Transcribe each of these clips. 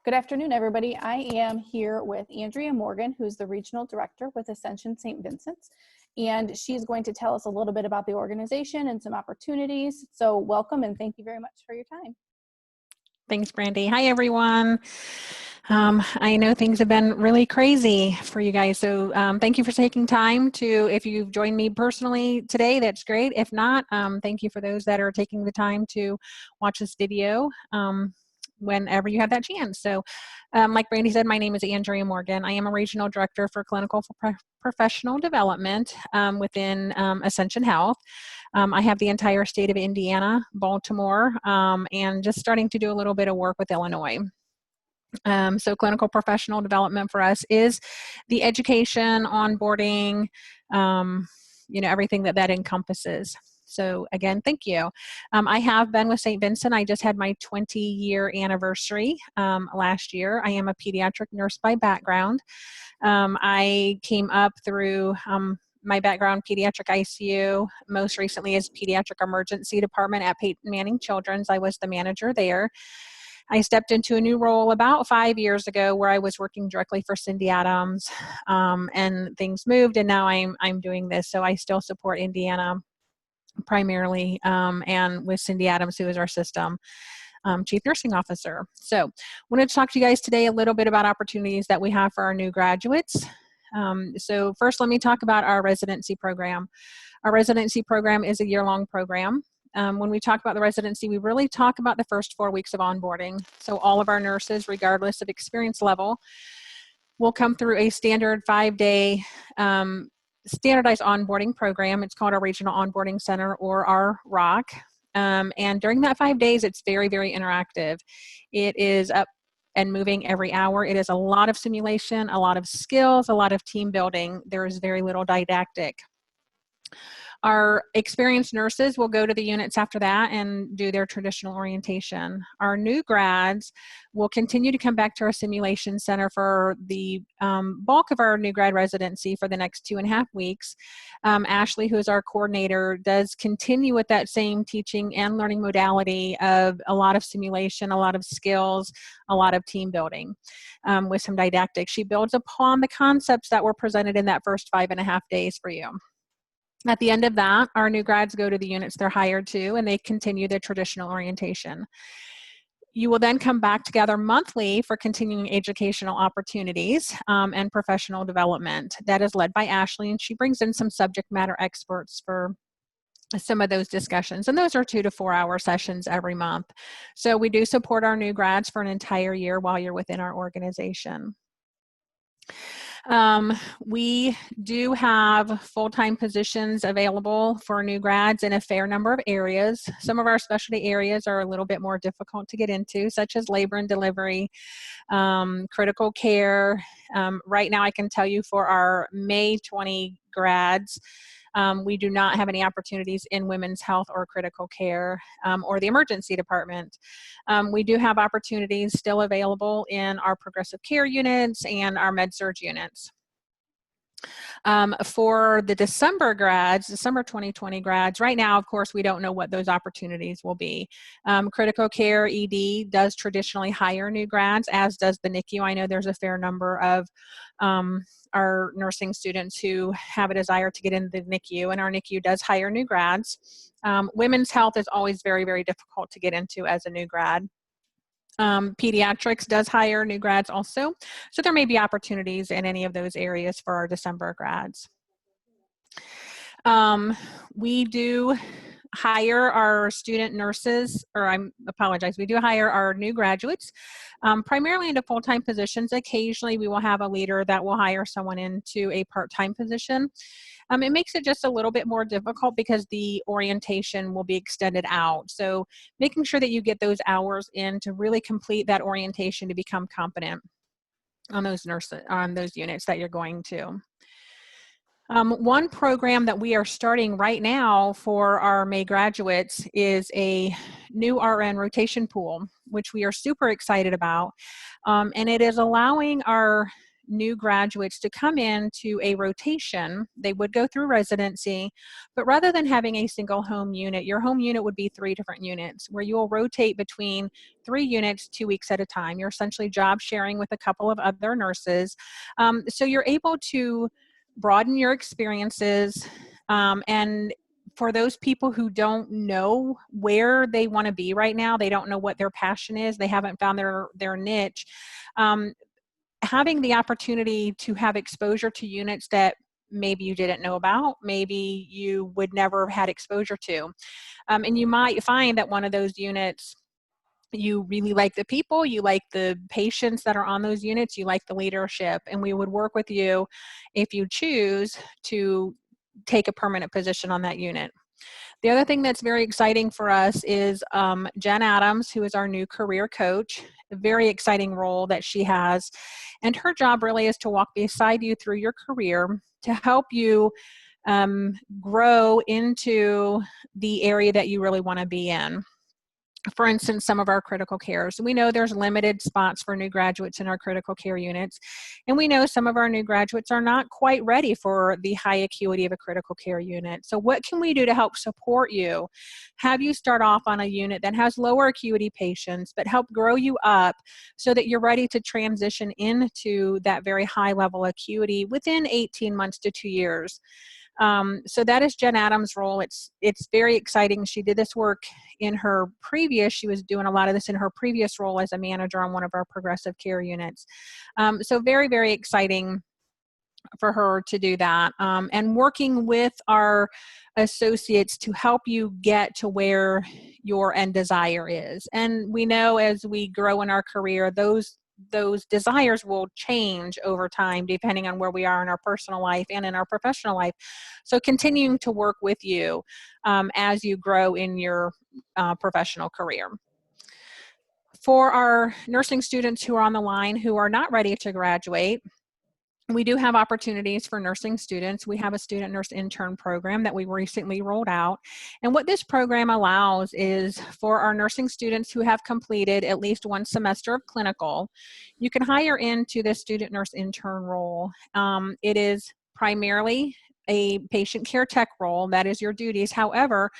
Good afternoon, everybody. I am here with Andrea Morgan, who's the Regional Director with Ascension St. Vincent's, and she's going to tell us a little bit about the organization and some opportunities. So welcome and thank you very much for your time. Thanks, Brandy. Hi, everyone. I know things have been really crazy for you guys, so thank you for taking time to, if you've joined me personally today, that's great. If not, thank you for those that are taking the time to watch this video whenever you have that chance. So like Brandy said, my name is Andrea Morgan. I am a Regional Director for Clinical Professional Development within Ascension Health. I have the entire state of Indiana, Baltimore, and just starting to do a little bit of work with Illinois. So clinical professional development for us is the education, onboarding, everything that encompasses. So again, thank you. I have been with St. Vincent. I just had my 20-year anniversary last year. I am a pediatric nurse by background. I came up through my background, pediatric ICU, most recently as pediatric emergency department at Peyton Manning Children's. I was the manager there. I stepped into a new role about 5 years ago where I was working directly for Cindy Adams, and things moved, and now I'm doing this. So I still support Indiana primarily, and with Cindy Adams, who is our system Chief Nursing Officer. So I wanted to talk to you guys today a little bit about opportunities that we have for our new graduates. So first, let me talk about our residency program. Our residency program is a year-long program. When we talk about the residency, we really talk about the first 4 weeks of onboarding. So all of our nurses, regardless of experience level, will come through a standard 5-day standardized onboarding program. It's called our Regional Onboarding Center, or our ROC. And during that 5 days, it's very, very interactive. It is up and moving every hour. It is a lot of simulation, a lot of skills, a lot of team building. There is very little didactic. Our experienced nurses will go to the units after that and do their traditional orientation. Our new grads will continue to come back to our simulation center for the bulk of our new grad residency for the next 2.5 weeks. Ashley, who is our coordinator, does continue with that same teaching and learning modality of a lot of simulation, a lot of skills, a lot of team building with some didactic. She builds upon the concepts that were presented in that first 5.5 days for you. At the end of that, our new grads go to the units they're hired to, and they continue their traditional orientation. You will then come back together monthly for continuing educational opportunities and professional development. That is led by Ashley, and she brings in some subject matter experts for some of those discussions. And those are 2 to 4 hour sessions every month. So we do support our new grads for an entire year while you're within our organization. We do have full-time positions available for new grads in a fair number of areas. Some of our specialty areas are a little bit more difficult to get into, such as labor and delivery, critical care. Right now, I can tell you for our May 20 grads, we do not have any opportunities in women's health or critical care or the emergency department. We do have opportunities still available in our progressive care units and our med-surg units. For the December grads, December 2020 grads, right now, of course, we don't know what those opportunities will be. Critical care ED does traditionally hire new grads, as does the NICU. I know there's a fair number of our nursing students who have a desire to get into the NICU, and our NICU does hire new grads. Women's health is always very, very difficult to get into as a new grad. Pediatrics does hire new grads also, so there may be opportunities in any of those areas for our December grads. We do hire our student nurses, or I apologize, we do hire our new graduates primarily into full-time positions. Occasionally we will have a leader that will hire someone into a part-time position. It makes it just a little bit more difficult because the orientation will be extended out. So making sure that you get those hours in to really complete that orientation to become competent on those units that you're going to. One program that we are starting right now for our May graduates is a new RN rotation pool, which we are super excited about. And it is allowing our new graduates to come into a rotation. They would go through residency, but rather than having a single home unit, your home unit would be 3 different units where you will rotate between 3 units 2 weeks at a time. You're essentially job sharing with a couple of other nurses. So you're able to broaden your experiences, and for those people who don't know where they want to be right now, they don't know what their passion is, they haven't found their niche, having the opportunity to have exposure to units that maybe you didn't know about, maybe you would never have had exposure to. And you might find that one of those units, you really like the people, you like the patients that are on those units, you like the leadership, and we would work with you if you choose to take a permanent position on that unit. The other thing that's very exciting for us is Jen Adams, who is our new career coach, a very exciting role that she has. And her job really is to walk beside you through your career to help you grow into the area that you really want to be in. For instance, some of our critical cares. We know there's limited spots for new graduates in our critical care units, and we know some of our new graduates are not quite ready for the high acuity of a critical care unit. So what can we do to help support you? Have you start off on a unit that has lower acuity patients, but help grow you up so that you're ready to transition into that very high level acuity within 18 months to 2 years. So that is Jen Adams' role. It's very exciting. She did this work in her previous, she was doing a lot of this in her previous role as a manager on one of our progressive care units. So very, very exciting for her to do that, and working with our associates to help you get to where your end desire is. And we know as we grow in our career, those desires will change over time depending on where we are in our personal life and in our professional life. So continuing to work with you as you grow in your professional career. For our nursing students who are on the line who are not ready to graduate, we do have opportunities for nursing students. We have a student nurse intern program that we recently rolled out. And what this program allows is for our nursing students who have completed at least 1 semester of clinical, you can hire into this student nurse intern role. It is primarily a patient care tech role. That is your duties. However,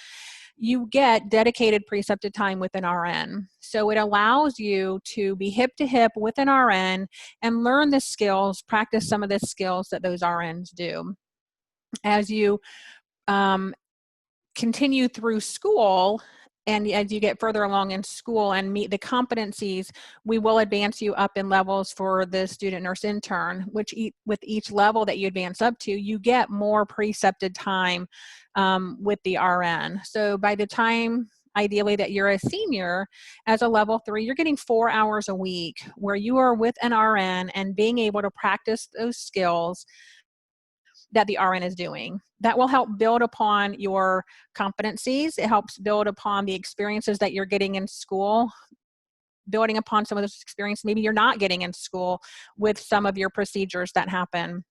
you get dedicated precepted time with an RN. So it allows you to be hip to hip with an RN and learn the skills, practice some of the skills that those RNs do. As you continue through school, and as you get further along in school and meet the competencies, we will advance you up in levels for the student nurse intern, which with each level that you advance up to, you get more precepted time with the RN. So by the time, ideally, that you're a senior as a level 3, you're getting 4 hours a week where you are with an RN and being able to practice those skills that the RN is doing. That will help build upon your competencies. It helps build upon the experiences that you're getting in school, building upon some of those experiences maybe you're not getting in school with some of your procedures that happen.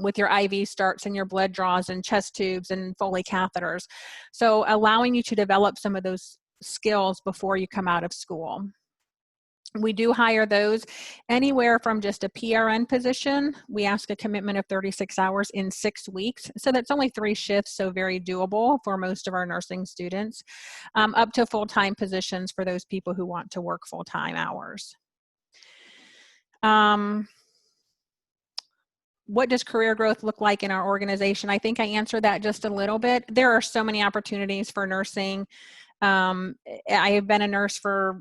With your IV starts and your blood draws and chest tubes and Foley catheters. So allowing you to develop some of those skills before you come out of school. We do hire those anywhere from just a PRN position. We ask a commitment of 36 hours in 6 weeks. So that's only 3 shifts, so very doable for most of our nursing students, up to full-time positions for those people who want to work full-time hours. What does career growth look like in our organization? I think I answered that just a little bit. There are so many opportunities for nursing. I have been a nurse for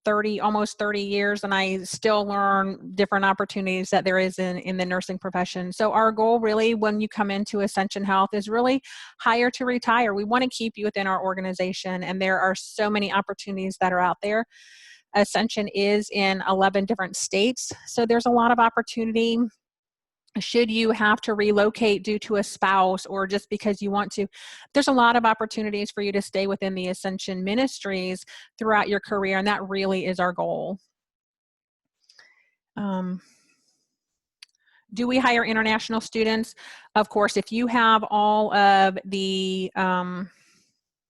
almost 30 years, and I still learn different opportunities that there is in the nursing profession. So our goal really when you come into Ascension Health is really hire to retire. We want to keep you within our organization, and there are so many opportunities that are out there. Ascension is in 11 different states, so there's a lot of opportunity. Should you have to relocate due to a spouse or just because you want to, there's a lot of opportunities for you to stay within the Ascension ministries throughout your career, and that really is our goal. Do we hire international students? Of course, if you have all of the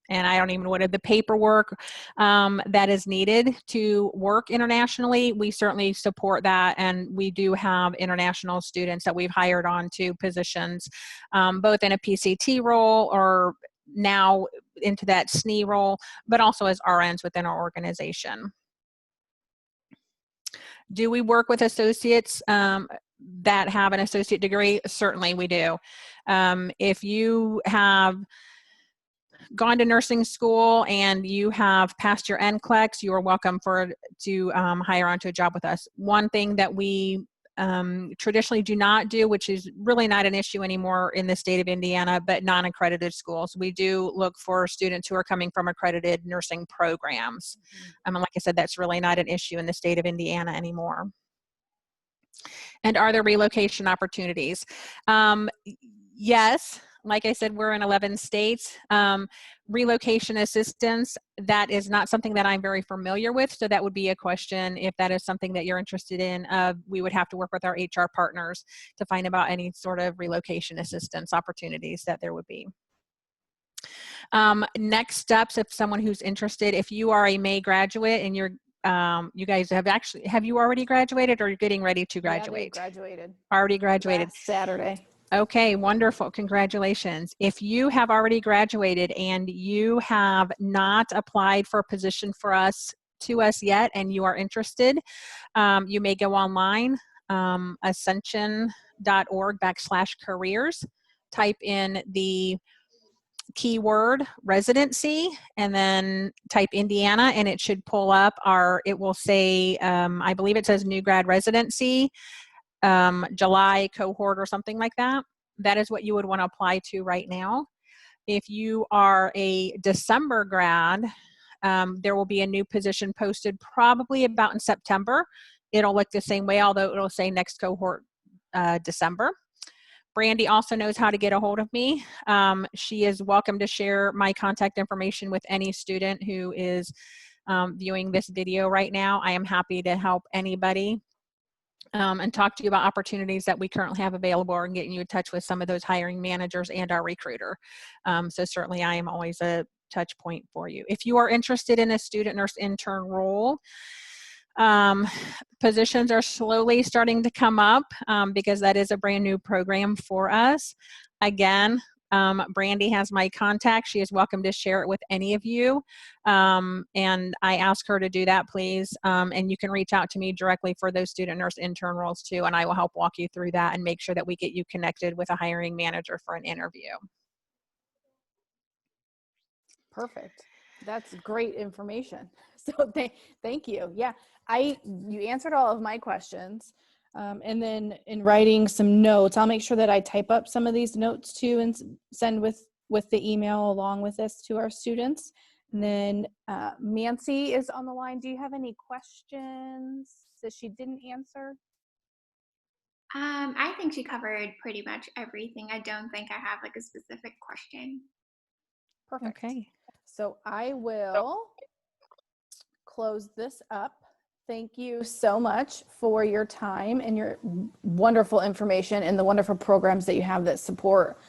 and I don't even know what the paperwork that is needed to work internationally, we certainly support that. And we do have international students that we've hired on to positions, both in a PCT role or now into that SNE role, but also as RNs within our organization. Do we work with associates that have an associate degree? Certainly we do. If you have gone to nursing school and you have passed your NCLEX, you are welcome to hire onto a job with us. One thing that we traditionally do not do, which is really not an issue anymore in the state of Indiana, but non-accredited schools. We do look for students who are coming from accredited nursing programs. And like I said, that's really not an issue in the state of Indiana anymore. And are there relocation opportunities? Yes. Like I said, we're in 11 states. Relocation assistance, that is not something that I'm very familiar with. So that would be a question if that is something that you're interested in. We would have to work with our HR partners to find about any sort of relocation assistance opportunities that there would be. Next steps, if someone who's interested, if you are a May graduate and you're you guys have you already graduated or you're getting ready to graduate? Yeah, we graduated. Already graduated. Last Saturday. Okay, wonderful. Congratulations. If you have already graduated and you have not applied for a position to us yet and you are interested, you may go online, ascension.org/careers, type in the keyword residency and then type Indiana and it should pull up it will say, I believe it says new grad residency, July cohort or something like that. That is what you would want to apply to right now. If you are a December grad, there will be a new position posted probably about in September. It'll look the same way, although it'll say next cohort December. Brandy also knows how to get a hold of me. She is welcome to share my contact information with any student who is viewing this video right now. I am happy to help anybody and talk to you about opportunities that we currently have available and getting you in touch with some of those hiring managers and our recruiter. So certainly I am always a touch point for you. If you are interested in a student nurse intern role, positions are slowly starting to come up because that is a brand new program for us. Again, Brandy has my contact. She is welcome to share it with any of you. And I ask her to do that, please. And you can reach out to me directly for those student nurse intern roles too. And I will help walk you through that and make sure that we get you connected with a hiring manager for an interview. Perfect. That's great information. So thank you. Yeah, you answered all of my questions. And then in writing some notes, I'll make sure that I type up some of these notes too and send with the email along with this to our students. And then Mancy is on the line. Do you have any questions that she didn't answer? I think she covered pretty much everything. I don't think I have like a specific question. Perfect. Okay. So I will close this up. Thank you so much for your time and your wonderful information and the wonderful programs that you have that support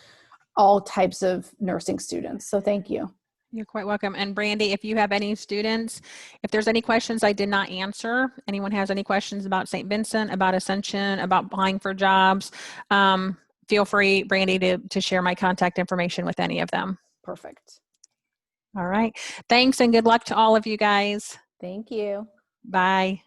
all types of nursing students. So thank you. You're quite welcome. And Brandy, if you have any students, if there's any questions I did not answer, anyone has any questions about St. Vincent, about Ascension, about applying for jobs, feel free, Brandy, to share my contact information with any of them. Perfect. All right. Thanks and good luck to all of you guys. Thank you. Bye.